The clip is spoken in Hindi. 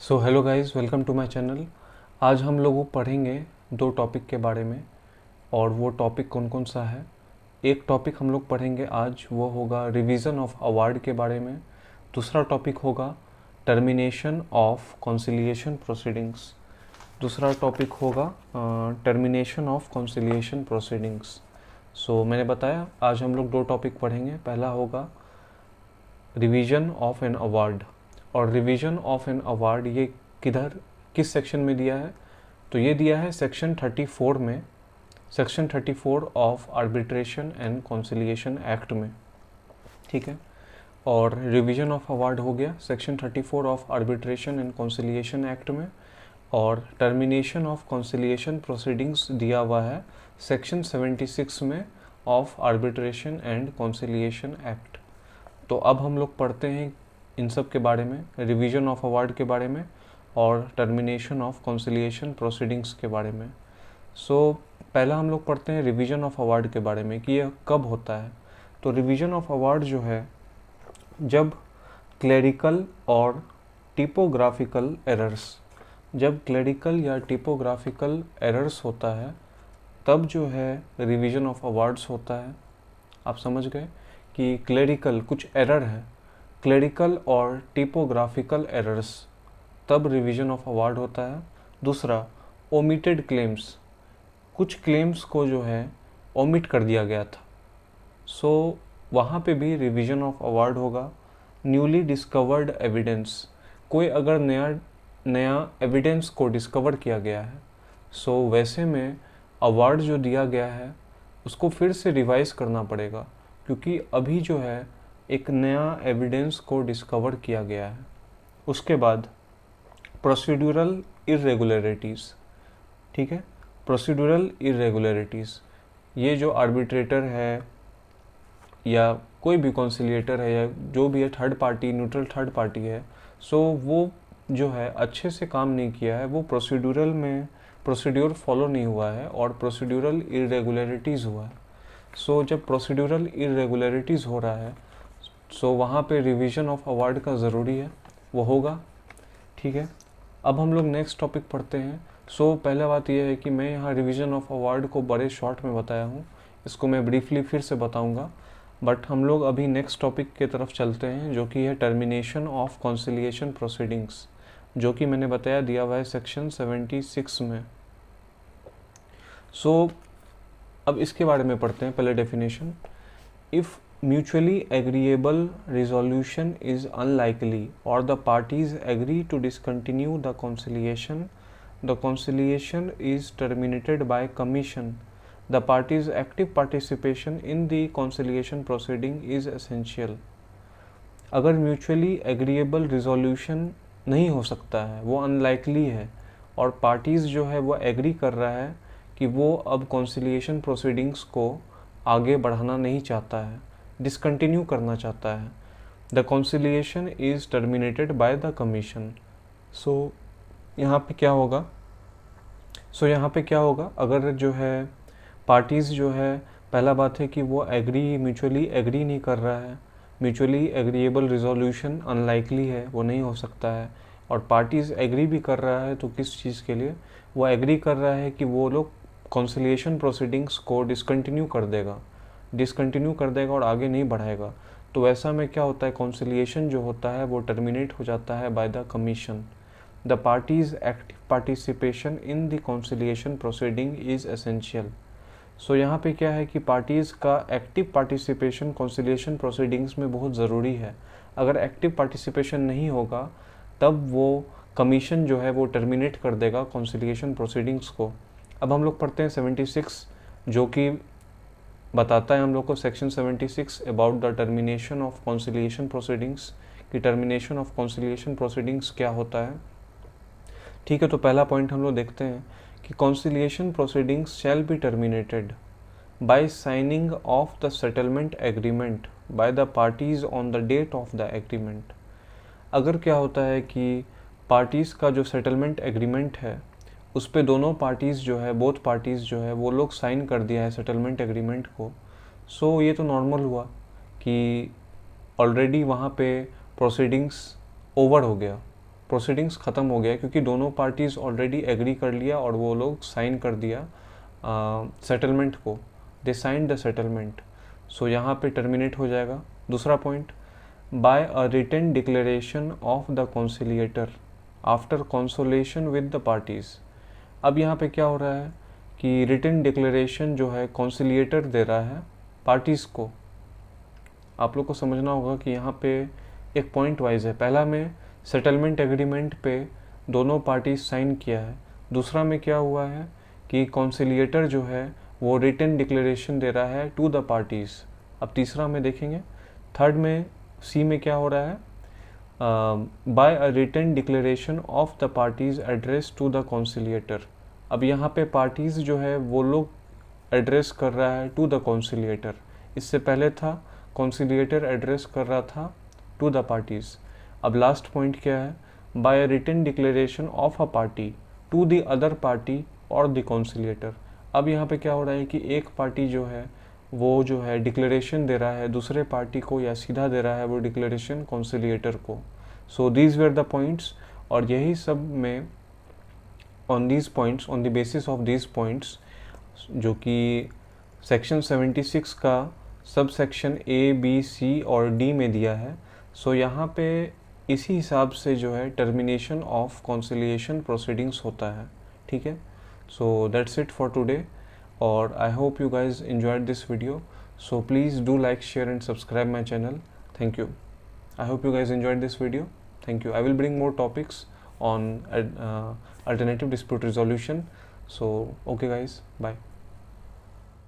So hello guys, welcome to my channel. आज हम लोग पढ़ेंगे दो टॉपिक के बारे में। और वो टॉपिक कौन कौन सा है? एक टॉपिक हम लोग पढ़ेंगे आज, वो होगा रिवीजन ऑफ अवार्ड के बारे में। दूसरा टॉपिक होगा टर्मिनेशन ऑफ कॉन्सिलिएशन प्रोसीडिंग्स। दूसरा टॉपिक होगा टर्मिनेशन ऑफ कॉन्सिलिएशन प्रोसीडिंग्स। सो मैंने बताया आज हम लोग दो टॉपिक पढ़ेंगे। पहला होगा रिवीजन ऑफ एन अवार्ड। और रिवीजन ऑफ एन अवार्ड ये किस सेक्शन में दिया है? तो ये दिया है सेक्शन 34 में, section 34 of arbitration and conciliation act में। ठीक है। और रिवीजन ऑफ अवार्ड हो गया section 34 of arbitration and conciliation act में। और टर्मिनेशन ऑफ कॉन्सिलिएशन प्रोसीडिंग्स दिया हुआ है सेक्शन 76 में of arbitration and conciliation act. तो अब हम लोग पढ़ते हैं इन सब के बारे में, रिवीजन ऑफ अवार्ड के बारे में और टर्मिनेशन ऑफ कॉन्सिलिएशन प्रोसीडिंग्स के बारे में। पहला हम लोग पढ़ते हैं रिवीजन ऑफ अवार्ड के बारे में कि यह कब होता है। तो रिवीजन ऑफ अवार्ड जो है, जब क्लेरिकल और टिपोग्राफिकल एरर्स, जब क्लेरिकल या टिपोग्राफिकल एरर्स होता है तब जो है रिवीजन ऑफ अवार्ड्स होता है। आप समझ गए कि क्लेरिकल कुछ एरर है, क्लेरिकल और टिपोग्राफिकल एरर्स, तब रिवीजन ऑफ अवार्ड होता है। दूसरा, ओमिटेड क्लेम्स, कुछ क्लेम्स को जो है ओमिट कर दिया गया था, वहाँ पे भी रिवीजन ऑफ अवार्ड होगा। न्यूली डिस्कवर्ड एविडेंस, कोई अगर नया एविडेंस को डिस्कवर किया गया है, वैसे में अवार्ड जो दिया गया है उसको फिर से रिवाइज करना पड़ेगा, क्योंकि अभी जो है एक नया एविडेंस को डिस्कवर किया गया है। उसके बाद प्रोसीड्यूरल इरेगुलरिटीज़। ठीक है, प्रोसीड्यूरल इरेगुलरिटीज़, ये जो आर्बिट्रेटर है या कोई भी कॉन्सिलिएटर है या जो भी है third party, neutral third party है, वो जो है अच्छे से काम नहीं किया है, वो प्रोसीड्यूर फॉलो नहीं हुआ है और प्रोसीड्यूरल इरेगुलरिटीज़ हुआ है। जब प्रोसीड्यूरल इरेगुलरिटीज़ हो रहा है वहाँ पे रिवीजन ऑफ अवार्ड का ज़रूरी है, वो होगा। ठीक है, अब हम लोग नेक्स्ट टॉपिक पढ़ते हैं। पहला बात यह है कि मैं यहाँ रिवीजन ऑफ अवार्ड को बड़े शॉर्ट में बताया हूँ, इसको मैं ब्रीफली फिर से बताऊँगा। बट हम लोग अभी नेक्स्ट टॉपिक की तरफ चलते हैं, जो कि है टर्मिनेशन ऑफ कॉन्सिलिएशन प्रोसीडिंग्स, जो कि मैंने बताया दिया हुआ है सेक्शन 76 में। अब इसके बारे में पढ़ते हैं। पहले definition, if mutually agreeable resolution is unlikely or the parties agree to discontinue the conciliation is terminated by commission. The parties' active participation in the conciliation proceeding is essential. अगर म्यूचुअली एग्रीएबल रिजोल्यूशन नहीं हो सकता है, वो अनलाइकली है और पार्टीज़ जो है वो एग्री कर रहा है कि वो अब कॉन्सिलिएशन प्रोसीडिंग्स को आगे बढ़ाना नहीं चाहता है, डिसकंटिन्यू करना चाहता है, the conciliation is terminated by the commission. यहाँ पे क्या होगा? यहाँ पे क्या होगा अगर जो है पार्टीज़ जो है, पहला बात है कि वो म्यूचुअली एग्री नहीं कर रहा है, म्यूचुअली एग्रीएबल रिजोल्यूशन अनलाइकली है, वो नहीं हो सकता है। और पार्टीज़ एग्री भी कर रहा है, तो किस चीज़ के लिए? वो एग्री कर रहा है कि वो लोग कॉन्सिलिएशन प्रोसीडिंग्स को डिसकंटिन्यू कर देगा और आगे नहीं बढ़ाएगा। तो ऐसा में क्या होता है, कॉन्सिलिएशन जो होता है वो टर्मिनेट हो जाता है by the commission. The parties active participation in the conciliation proceeding is essential. यहाँ पे क्या है कि पार्टीज़ का एक्टिव पार्टिसिपेशन कॉन्सिलिएशन प्रोसीडिंग्स में बहुत ज़रूरी है। अगर एक्टिव पार्टिसिपेशन नहीं होगा तब वो कमीशन जो है वो टर्मिनेट कर देगा कॉन्सिलिएशन प्रोसीडिंग्स को। अब हम लोग पढ़ते हैं 76, जो कि बताता है हम लोग को section 76 about the termination of conciliation proceedings, कि टर्मिनेशन ऑफ कॉन्सिलिएशन प्रोसीडिंग्स क्या होता है। ठीक है, तो पहला पॉइंट हम लोग देखते हैं कि conciliation proceedings shall be terminated by signing of the settlement agreement by the parties on the date of the agreement. अगर क्या होता है कि पार्टीज़ का जो सेटलमेंट एग्रीमेंट है उस पे दोनों पार्टीज़ जो है, बोथ पार्टीज़ जो है वो लोग साइन कर दिया है सेटलमेंट एग्रीमेंट को। ये तो नॉर्मल हुआ कि ऑलरेडी वहाँ पे प्रोसीडिंग्स ओवर हो गया, प्रोसीडिंग्स ख़त्म हो गया क्योंकि दोनों पार्टीज़ ऑलरेडी एग्री कर लिया और वो लोग साइन कर दिया सेटलमेंट को, they sign the settlement. So यहाँ पे टर्मिनेट हो जाएगा। दूसरा point, by a written declaration of the conciliator after consolation with the parties. अब यहाँ पे क्या हो रहा है कि रिटन डिक्लेरेशन जो है कॉन्सिलिएटर दे रहा है पार्टीज़ को। आप लोग को समझना होगा कि यहाँ पे एक पॉइंट वाइज है। पहला में सेटलमेंट एग्रीमेंट पे दोनों पार्टी साइन किया है, दूसरा में क्या हुआ है कि कॉन्सिलिएटर जो है वो रिटन डिक्लेरेशन दे रहा है टू द पार्टीज़। अब तीसरा में देखेंगे, थर्ड में सी में क्या हो रहा है, by a written declaration of the parties address to the conciliator. अब यहाँ पे पार्टीज़ जो है वो लोग एड्रेस कर रहा है टू द कॉन्सिलिएटर। इससे पहले था कॉन्सिलिएटर एड्रेस कर रहा था टू द पार्टीज़। अब लास्ट पॉइंट क्या है, by a written declaration of a party to the other party और द कॉन्सिलिएटर। अब यहाँ पे क्या हो रहा है कि एक पार्टी जो है वो जो है डिक्लेरेशन दे रहा है दूसरे पार्टी को, या सीधा दे रहा है वो डिक्लेरेशन कॉन्सिलिएटर को। So these were the points, और यही सब में on these points, on the basis of these points, जो कि सेक्शन 76 का sub section A B C और डी में दिया है। सो यहाँ पे इसी हिसाब से जो है टर्मिनेशन ऑफ कॉन्सिलिएशन प्रोसीडिंग्स होता है। ठीक है, so that's it for today, और I hope you guys enjoyed this video. So please do like, share and subscribe my channel. Thank you. I hope you guys enjoyed this video. Thank you. I will bring more topics on alternative dispute resolution. So okay guys, bye.